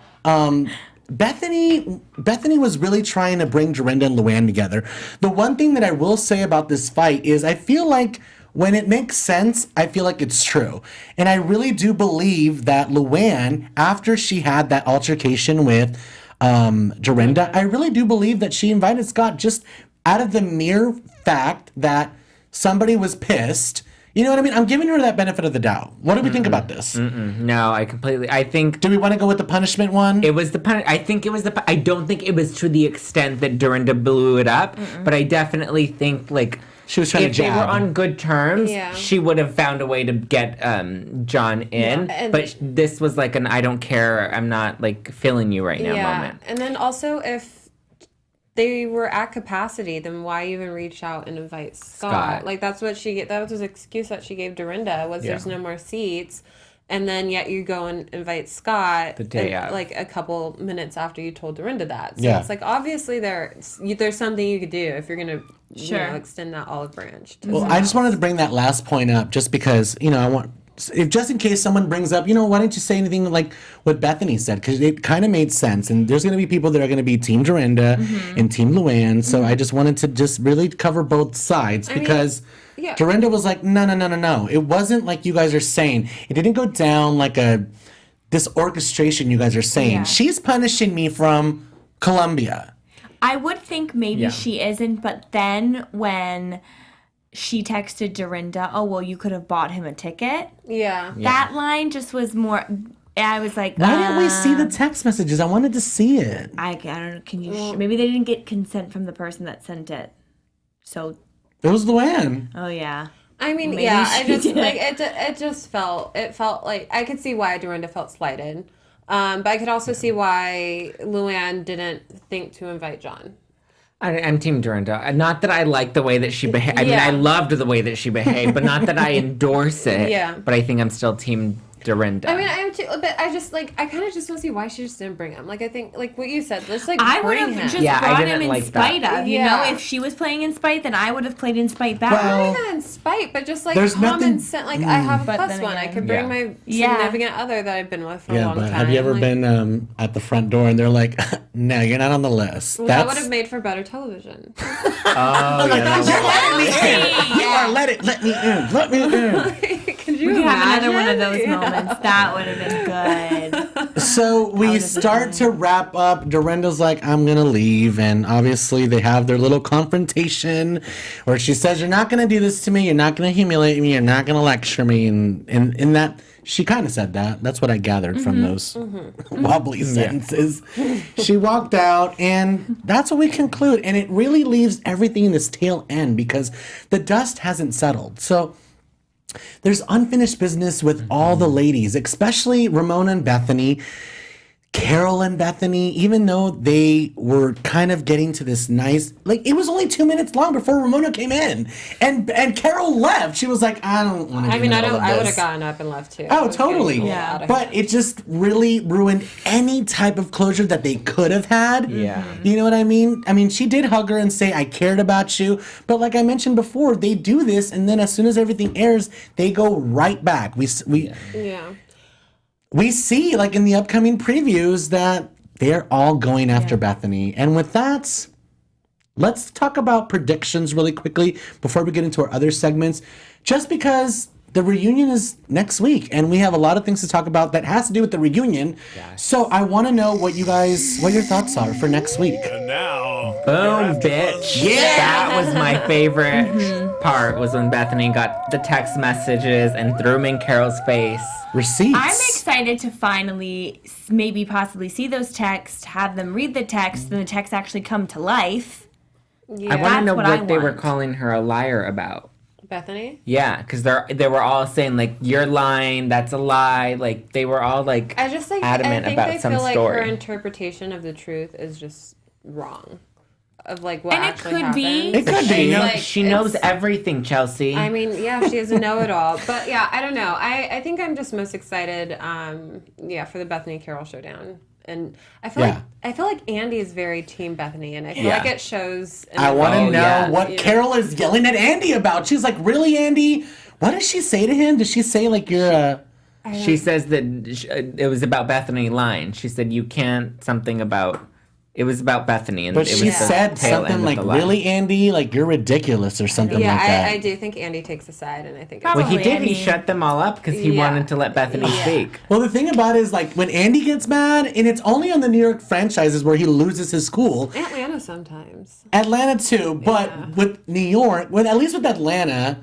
Bethenny was really trying to bring Dorinda and Luann together. The one thing that I will say about this fight is I feel like when it makes sense, I feel like it's true. And I really do believe that Luann, after she had that altercation with Dorinda, I really do believe that she invited Scott just out of the mere fact that somebody was pissed. You know what I mean? I'm giving her that benefit of the doubt. What do we think about this? No, I think Do we want to go with the punishment one? it was I think it was I don't think it was to the extent that Dorinda blew it up, but I definitely think, like, She was trying if to they were jab. on good terms, Yeah. she would have found a way to get John in. Yeah, and- But this was like an I don't care, I'm not like feeling you right now moment. And then also, if they were at capacity, then why even reach out and invite Scott? Scott. Like, that's what that was his excuse that she gave Dorinda, was there's Yeah. no more seats. And then yet you go and invite Scott The day of. like a couple minutes after you told Dorinda that. So Yeah. it's like, obviously there's something you could do if you're going to Sure. extend that olive branch. To Well, someone I just wanted to else. bring that last point up just because, you know, I want, if just in case someone brings up, you know, why didn't you say anything like what Bethany said? Because it kind of made sense. And there's going to be people that are going to be Team Dorinda and Team Luann. So I just wanted to just really cover both sides because yeah. Dorinda was like, no. It wasn't like you guys are saying. It didn't go down like this orchestration you guys are saying. Yeah. She's punishing me from Colombia. I would think maybe Yeah. she isn't, but then when she texted Dorinda, oh, well, you could have bought him a ticket. Yeah. That line just was more, I was like, Why didn't we see the text messages? I wanted to see it. I don't know, can you, maybe they didn't get consent from the person that sent it. So It was Luann. Oh yeah. I mean, Maybe yeah, I she just did. like it just felt like I could see why Dorinda felt slighted. But I could also see why Luann didn't think to invite John. I'm Team Dorinda. Not that I like the way that she behaved. I mean, Yeah. I loved the way that she behaved, but not that I endorse it. Yeah. But I think I'm still Team Dorinda. I mean, I am too, but I just like I kind of just want to see why she just didn't bring him. Like I think like what you said, just like I would bring have him. just Yeah, I brought didn't him in like spite that. of. You Yeah. know, if she was playing in spite, then I would have played in spite back. Well, Not even in spite, but just like There's common nothing- sense. Like I have a But plus then one. I again- could bring Yeah. my Yeah. significant other that I've been with for a Yeah, long but time. have you ever Like, been at the front door and they're like, "No, you're not on the list." well, that would have made for better television. oh, yeah, that was- You are let me in. Let me in. Could you We could have another imagine? one of those Yeah. moments. That would have been good. So we start to wrap up. Dorinda's like, I'm going to leave. And obviously, they have their little confrontation where she says, "You're not going to do this to me. You're not going to humiliate me. You're not going to lecture me." And in that, she kind of said that. That's what I gathered from those wobbly sentences. She walked out, and that's what we conclude. And it really leaves everything in this tail end because the dust hasn't settled. So there's unfinished business with all the ladies, especially Ramona and Bethenny, Carole and Bethenny, even though they were kind of getting to this nice, like it was only 2 minutes long before Ramona came in and Carole left. She was like, "I don't want to." I mean, I would have gotten up and left too. Oh, It was totally. getting Yeah. out of But hand. it just really ruined any type of closure that they could have had. Yeah. You know what I mean? I mean, she did hug her and say, "I cared about you." But like I mentioned before, they do this, and then as soon as everything airs, they go right back. yeah. We see, like in the upcoming previews, that they're all going after Bethenny. And with that, let's talk about predictions really quickly before we get into our other segments. Just because the reunion is next week, and we have a lot of things to talk about that has to do with the reunion. So I want to know what your thoughts are for next week. Boom, bitch. Yeah. That was my favorite part, was when Bethenny got the text messages and threw them in Carol's face. Receipts. I'm excited to finally maybe possibly see those texts, have them read the text, then the texts actually come to life. Yeah. I want to That's know what what I they were want. calling her a liar about. Bethenny? Yeah, because they were all saying, like, "You're lying, that's a lie." Like, they were all, like, I just like adamant I think about they some feel like story. her interpretation of the truth is just wrong. Of like what And it actually could happened. be. It could she be. knows, Like, she knows it's- everything, Chelsea. I mean, yeah, she is a know-it-all. But yeah, I don't know. I think I'm just most excited, for the Bethenny Carole showdown. And I feel like Andy is very team Bethenny, and I feel like it shows. in I the want to way- know what Yeah. Carole is yelling at Andy about. She's like, "Really, Andy? What does she say to him? Does she say like you're a..." She says that it was about Bethany lying. She said you can't something about. It was about Bethany, and But it she was the said tail end something of like, the lie. "Really, Andy? Like you're ridiculous," or something Yeah, like that. I do think Andy takes a side, and I think Well, he Probably, did. I He mean- shut them all up because he Yeah. wanted to let Bethany Yeah. speak. Well, the thing about it is, like, when Andy gets mad, and it's only on the New York franchises where he loses his cool. Atlanta sometimes. Atlanta too, but with New York, at least with Atlanta,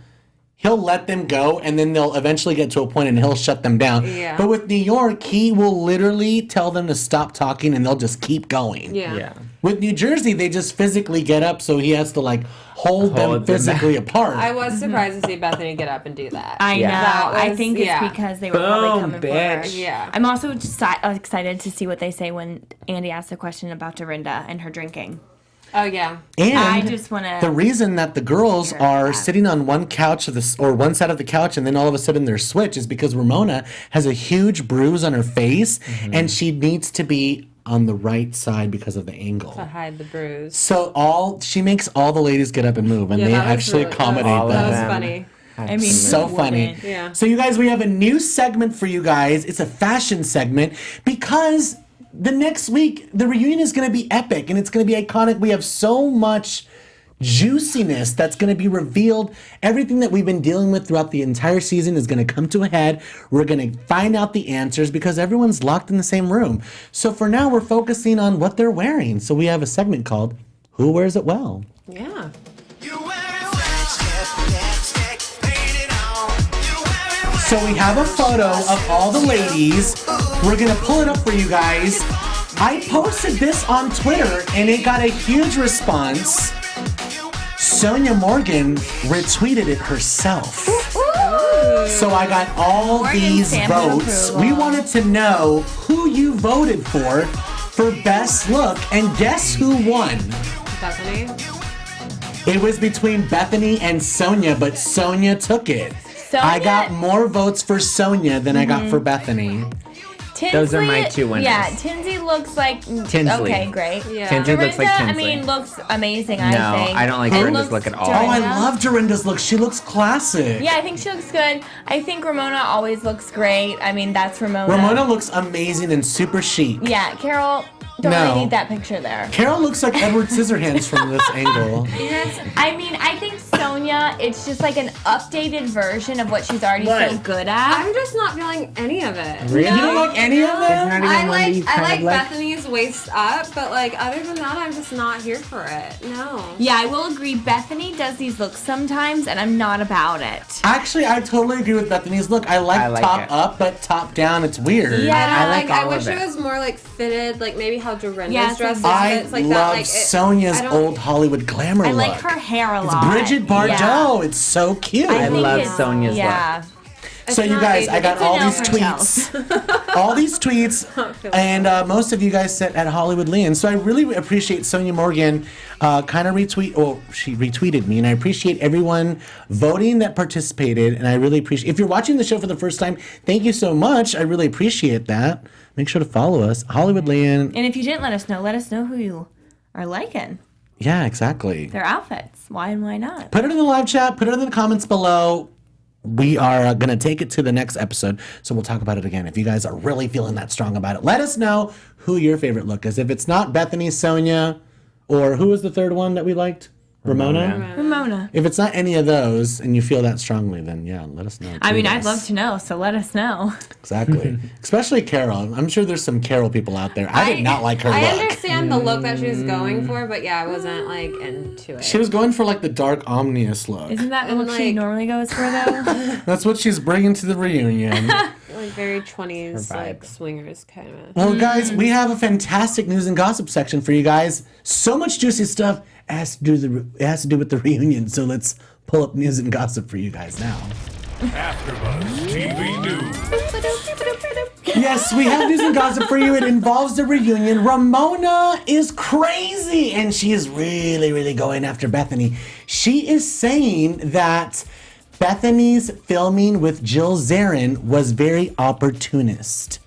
he'll let them go, and then they'll eventually get to a point and he'll shut them down. Yeah. But with New York, he will literally tell them to stop talking, and they'll just keep going. Yeah. With New Jersey, they just physically get up, so he has to like hold them Hold them physically apart. I was surprised to see Bethany get up and do that. I Yeah. know. That I was- think it's yeah. because they were probably Boom, coming for her. bitch. Yeah. I'm also just excited to see what they say when Andy asks the question about Dorinda and her drinking. Oh yeah. And I just want the to. reason that the girls are that. sitting on one couch of this or one side of the couch, and then all of a sudden they're switched, is because Ramona has a huge bruise on her face, and she needs to be on the right side because of the angle. To hide the bruise. So she makes all the ladies get up and move, and they that was actually really- accommodate all of That them. was them. funny. I mean, So who funny. wouldn't? Yeah. So you guys, we have a new segment for you guys. It's a fashion segment because the next week the reunion is going to be epic and it's going to be iconic. We have so much juiciness that's going to be revealed. Everything that we've been dealing with throughout the entire season is going to come to a head. We're going to find out the answers because everyone's locked in the same room. So for now, we're focusing on what they're wearing. So we have a segment called Who Wears It Well? Yeah. So we have a photo of all the ladies. We're gonna pull it up for you guys. I posted this on Twitter and it got a huge response. Sonia Morgan retweeted it herself. So I got all Morgan's these stamp of votes. approval. We wanted to know who you voted for best look, and guess who won? Bethany. It was between Bethenny and Sonia, but Sonia took it. I got more votes for Sonia than I got for Bethany. Tinsley, Those are my two winners. Yeah, Tinsley looks like Tinsley. Okay, great. Yeah. Tinsley looks like Dorinda, Tinsley. I mean, looks amazing. No, I think. I don't like And Dorinda's looks- look at all. Oh, I Dorinda? love Dorinda's look. She looks classic. Yeah, I think she looks good. I think Ramona always looks great. I mean, that's Ramona. Ramona looks amazing and super chic. Yeah, Carole. Don't No. really need that picture there. Carole looks like Edward Scissorhands from this angle. I mean, I think Sonia, it's just like an updated version of what she's already so What? good at. I'm just not feeling any of it. Really? You don't like any of Isn't them? that even I one that like you kind of Bethany's waist up, but like other than that, I'm just not here for it. No. Yeah, I will agree. Bethany does these looks sometimes, and I'm not about it. Actually, I totally agree with Bethany's look. I like top it. up, but top down, it's weird. Yeah. I like I all wish of it it. was more like fitted, like maybe how Dorinda's Yes, dress is. I It's like love that, like it, Sonia's I don't- old Hollywood glamour I look. like her hair a It's lot. Bridget Bardot. Yeah. It's so cute. I think love it's- Sonia's yeah. So you not guys, I got ageist. all It's these a no for tweets, all these tweets, and most of you guys said at Hollywood Leanne. So I really appreciate Sonia Morgan, kind of she retweeted me, and I appreciate everyone voting that participated, and I really appreciate. If you're watching the show for the first time, thank you so much. I really appreciate that. Make sure to follow us, Hollywood Leanne. And if you didn't let us know who you are liking. Yeah, exactly. Their outfits. Why and why not? Put it in the live chat. Put it in the comments below. We are going to take it to the next episode, so we'll talk about it again. If you guys are really feeling that strong about it, let us know who your favorite look is. If it's not Bethenny, Sonia, or who was the third one that we liked? Ramona? Ramona. If it's not any of those and you feel that strongly, then yeah, let us know. I mean, Tweet I'd us. love to know, so let us know. Exactly. Especially Carole. I'm sure there's some Carole people out there. I did not like her I look. understand the look that she was going for, but yeah, I wasn't like into it. She was going for like the dark ominous look. Isn't that the And, look she like- normally goes for, though? That's what she's bringing to the reunion. Like very 20s, Her vibe. like swingers kind of. Well, guys, we have a fantastic news and gossip section for you guys. So much juicy stuff. It has to do with the reunion. So let's pull up news and gossip for you guys now. AfterBuzz TV News. Yes, we have news and gossip for you. It involves the reunion. Ramona is crazy, and she is really, really going after Bethenny. She is saying that Bethenny's filming with Jill Zarin was very opportunist,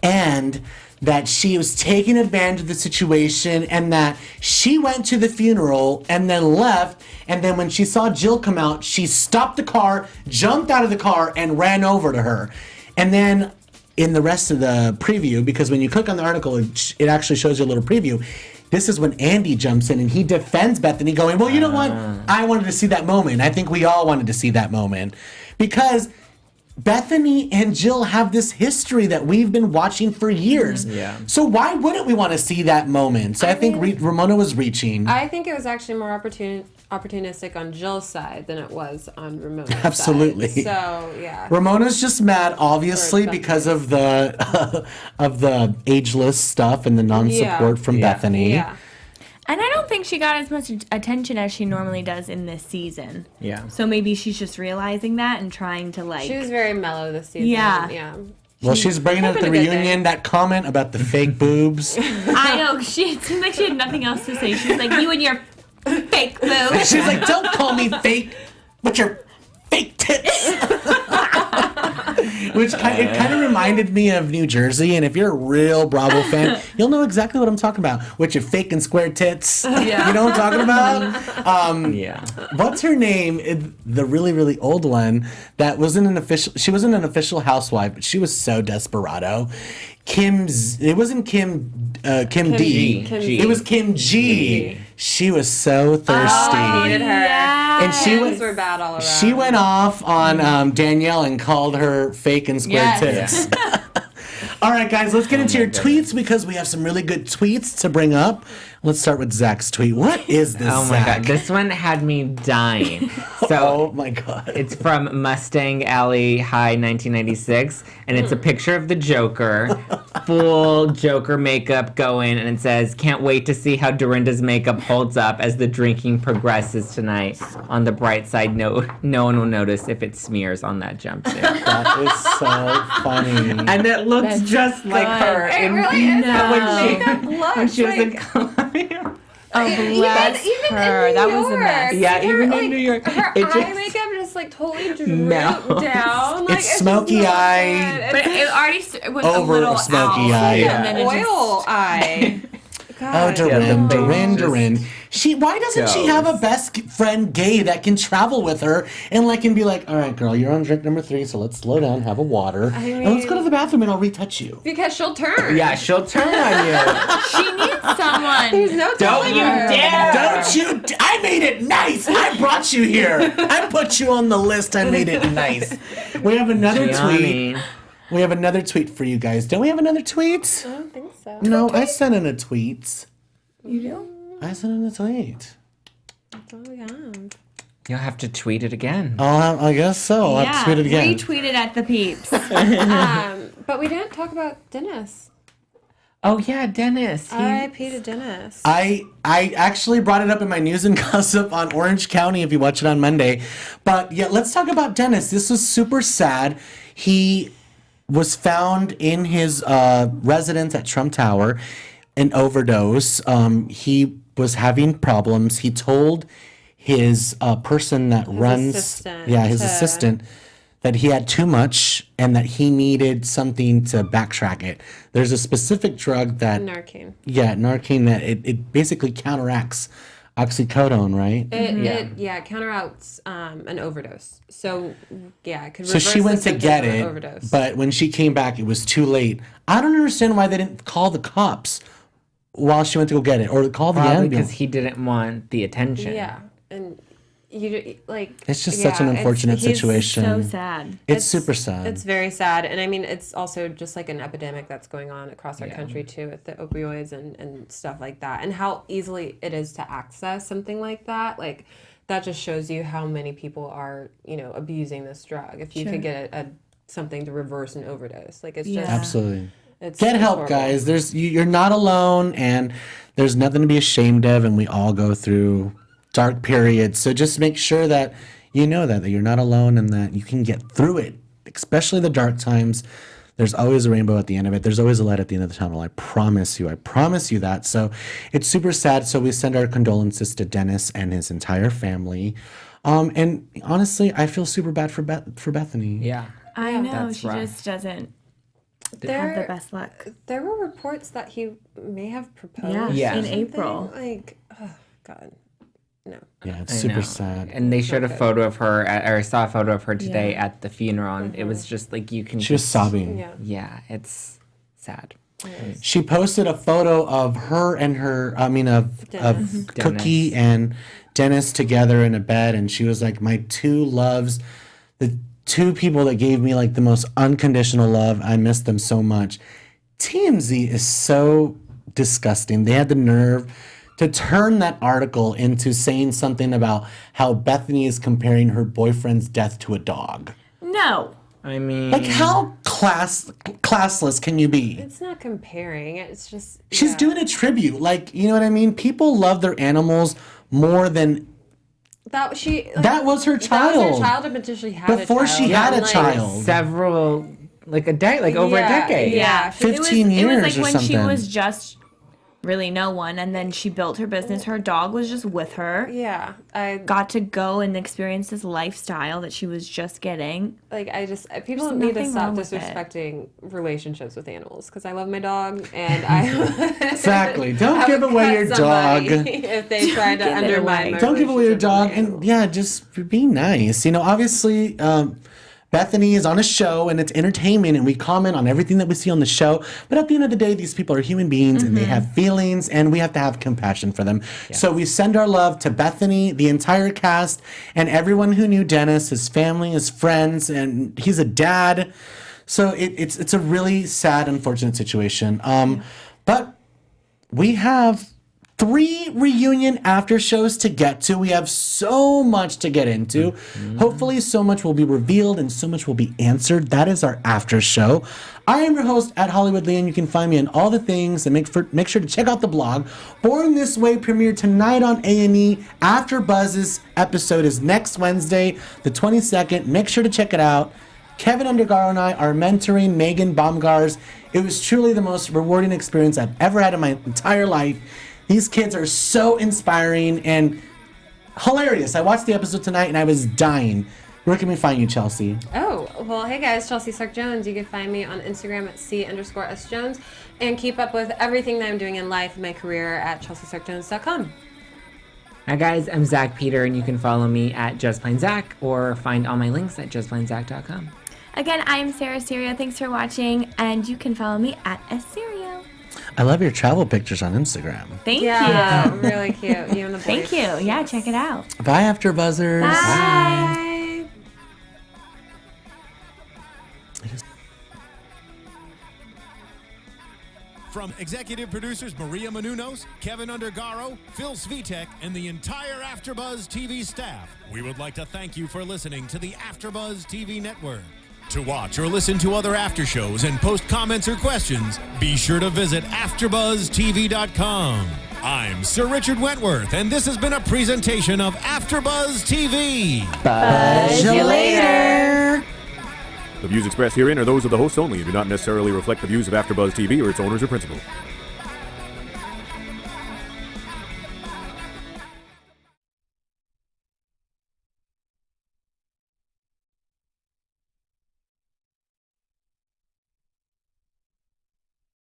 and that she was taking advantage of the situation, and that she went to the funeral and then left, and then when she saw Jill come out, she stopped the car, jumped out of the car, and ran over to her. And then in the rest of the preview, because when you click on the article, it actually shows you a little preview. This is when Andy jumps in and he defends Bethenny, going, well, you know what? I wanted to see that moment. I think we all wanted to see that moment. Because Bethenny and Jill have this history that we've been watching for years. Yeah. So why wouldn't we want to see that moment? So I think Ramona was reaching. I think it was actually more opportunistic on Jill's side than it was on Ramona's Absolutely. side. So yeah. Ramona's just mad, obviously, For because of the of the ageless stuff and the non-support Yeah. from Yeah. Bethenny. Yeah. And I don't think she got as much attention as she normally does in this season. Yeah. So maybe she's just realizing that and trying to, like... She was very mellow this season. Yeah. Yeah. Well, she's bringing up the Having a good reunion. That comment about the fake boobs. I know, it seemed like she had nothing else to say. She was like, you and your fake boo. She's like, don't call me fake with your fake tits. Which it kind of reminded me of New Jersey. And if you're a real Bravo fan, you'll know exactly what I'm talking about. With your fake and square tits. Yeah. You know what I'm talking about? Yeah. What's her name? The really, really old one that wasn't an official. She wasn't an official housewife, but she was so desperado. It wasn't Kim D. Kim G. It was Kim G. She was so thirsty. Hated her. And she Kims went, were bad all around. she went off on Danielle and called her fake and square Yes. tits. All right, guys, let's get into your tweets because we have some really good tweets to bring up. Let's start with Zach's tweet. What is this, Oh my Zach? god, this one had me dying. Oh So my God. it's from Mustang Alley High 1996, and it's a picture of the Joker, full Joker makeup going, and it says, "Can't wait to see how Dorinda's makeup holds up as the drinking progresses tonight. On the bright side, no one will notice if it smears on that jumpsuit." That is so funny. And it looks just like her. It in- really is. when she was in Colombia. Oh, bless even her. in New That was a York. mess. Yeah, Her, even like, in New York. Her it eye just- makeup just like totally drooped Melts. down. Like, It's just smoky not eye. good. But It's it already was Over a little a smoky out, eye. and then it oil just, eye. Oh, God. Dorin, the Dorin, face Dorin. Why doesn't she have a goes. best friend gay that can travel with her and can be like, all right, girl, you're on drink number 3, so let's slow down, have a water, and let's go to the bathroom and I'll retouch you. Because she'll turn. Yeah, she'll turn on you. she needs someone. There's no Don't telling you her. dare! Don't you? I made it nice. I brought you here. I put you on the list. I made it nice. We have another tweet. Gianni. We have another tweet for you guys. Don't we have another tweet? I don't think so. No, I sent in a tweet. You do? I sent in a tweet. That's all we have. You'll have to tweet it again. I guess so. I'll have to tweet it again. Retweet it at the peeps. But we didn't talk about Dennis. Oh yeah, Dennis. R.I.P. to Dennis. I actually brought it up in my news and gossip on Orange County if you watch it on Monday. But yeah, let's talk about Dennis. This was super sad. He was found in his residence at Trump Tower, an overdose. He was having problems. He told his person that runs, assistant his to- assistant, that he had too much and that he needed something to backtrack it. There's a specific drug that Narcan. Narcan, that it basically counteracts oxycodone, right? It counteracts an overdose. So it could. So reverse she the went to symptoms get of an it, overdose. but when she came back, it was too late. I don't understand why they didn't call the cops while she went to go get it, or call the Probably ambulance. because he didn't want the attention. yeah, and you like. It's just such an unfortunate he's situation. So sad. It's super sad. It's very sad, and I mean, it's also just like an epidemic that's going on across our country too, with the opioids and stuff like that, and how easily it is to access something like that. Like that just shows you how many people are, abusing this drug. If you could get a something to reverse an overdose, like it's just Absolutely. it's Get help, horrible. guys. You're not alone, and there's nothing to be ashamed of, and we all go through dark periods. So just make sure that you know that you're not alone and that you can get through it, especially the dark times. There's always a rainbow at the end of it. There's always a light at the end of the tunnel. I promise you. I promise you that. So it's super sad. So we send our condolences to Dennis and his entire family. And honestly, I feel super bad for Bethenny. Yeah. I know. That's She rough. just doesn't have the There, best luck. there were reports that he may have proposed. Yeah. In something. April. Like, oh God, no. Yeah, it's I super know. sad. And they showed a photo of her, or saw a photo of her today at the funeral, and it was just like you can. She was just- sobbing. Yeah. Yeah, it's sad. She posted a photo of her and of Cookie and Dennis together in a bed, and she was like, my two loves, the two people that gave me like the most unconditional love. I miss them so much. TMZ is so disgusting. They had the nerve to turn that article into saying something about how Bethenny is comparing her boyfriend's death to a dog. No. I mean, Like, how classless can you be? It's not comparing. It's just She's doing a tribute. Like, you know what I mean? People love their animals more than that. that was her That was child. her child, but she had Before a child. she had a Like, child. several, over a decade. Yeah. 15 It was years like or when something. she was just really no one, and then she built her business. Her dog was just with her. Yeah, I Got to go and experience this lifestyle that she was just getting. people There's need to nothing stop wrong with it. disrespecting relationships with animals because I love my dog and I Exactly. Don't I give would away cut your somebody dog. if they try to give it undermine away. my Don't give away your relationship dog. with And animals. yeah, just be nice. You know, obviously, Bethenny is on a show and it's entertainment and we comment on everything that we see on the show. But at the end of the day, these people are human beings and they have feelings and we have to have compassion for them. So we send our love to Bethenny, the entire cast, and everyone who knew Dennis, his family, his friends, and he's a dad. So it's a really sad, unfortunate situation. But we have 3 reunion after shows to get to. We have so much to get into. Hopefully, so much will be revealed and so much will be answered. That is our after show. I am your host at Hollywood Lee, and you can find me on all the things. And make sure to check out the blog. Born This Way premiered tonight on A&E. AfterBuzz's episode is next Wednesday, the 22nd. Make sure to check it out. Kevin Undergaro and I are mentoring Megan Baumgars. It was truly the most rewarding experience I've ever had in my entire life. These kids are so inspiring and hilarious. I watched the episode tonight and I was dying. Where can we find you, Chelsea? Oh, well, hey guys, Chelsea Stark Jones. You can find me on Instagram at C_S Jones and keep up with everything that I'm doing in life, my career at ChelseaStarkJones.com. Hi guys, I'm Zach Peter, and you can follow me at JustPlainZach or find all my links at JustPlainZach.com. Again, I am Sarah Serio. Thanks for watching, and you can follow me at SSerio. I love your travel pictures on Instagram. Thank Yeah, you. really cute. You and the boys. Thank you. Yeah, check it out. Bye, AfterBuzzers. Bye. From executive producers Maria Menounos, Kevin Undergaro, Phil Svitek, and the entire AfterBuzz TV staff, we would like to thank you for listening to the AfterBuzz TV network. To watch or listen to other after shows and post comments or questions, be sure to visit AfterBuzzTV.com. I'm Sir Richard Wentworth, and this has been a presentation of AfterBuzz TV. Buzz you later. The views expressed herein are those of the hosts only and do not necessarily reflect the views of AfterBuzz TV or its owners or principals.